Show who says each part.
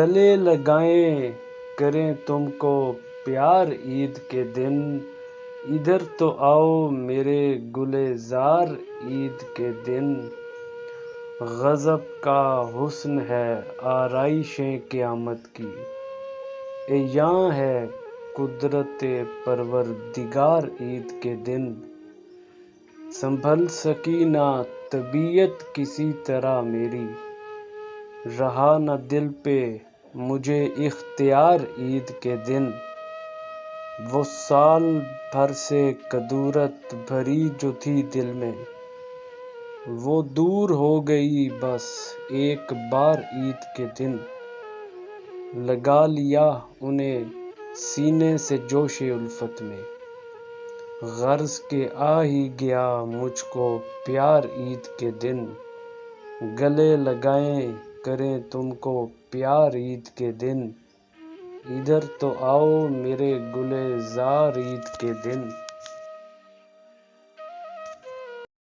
Speaker 1: گلے لگائیں کریں تم کو پیار عید کے دن، ادھر تو آؤ میرے گلے زار عید کے دن۔ غضب کا حسن ہے آرائشیں قیامت کی، یاں ہے قدرت پروردگار عید کے دن۔ سنبھل سکی نہ طبیعت کسی طرح میری، رہا نہ دل پہ مجھے اختیار عید کے دن۔ وہ سال بھر سے کدورت بھری جو تھی دل میں، وہ دور ہو گئی بس ایک بار عید کے دن۔ لگا لیا انہیں سینے سے جوش الفت میں، غرض کہ آ ہی گیا مجھ کو پیار عید کے دن۔ گلے لگائیں کریں تم کو پیار عید کے دن، ادھر تو آؤ میرے گلے زار عید کے دن۔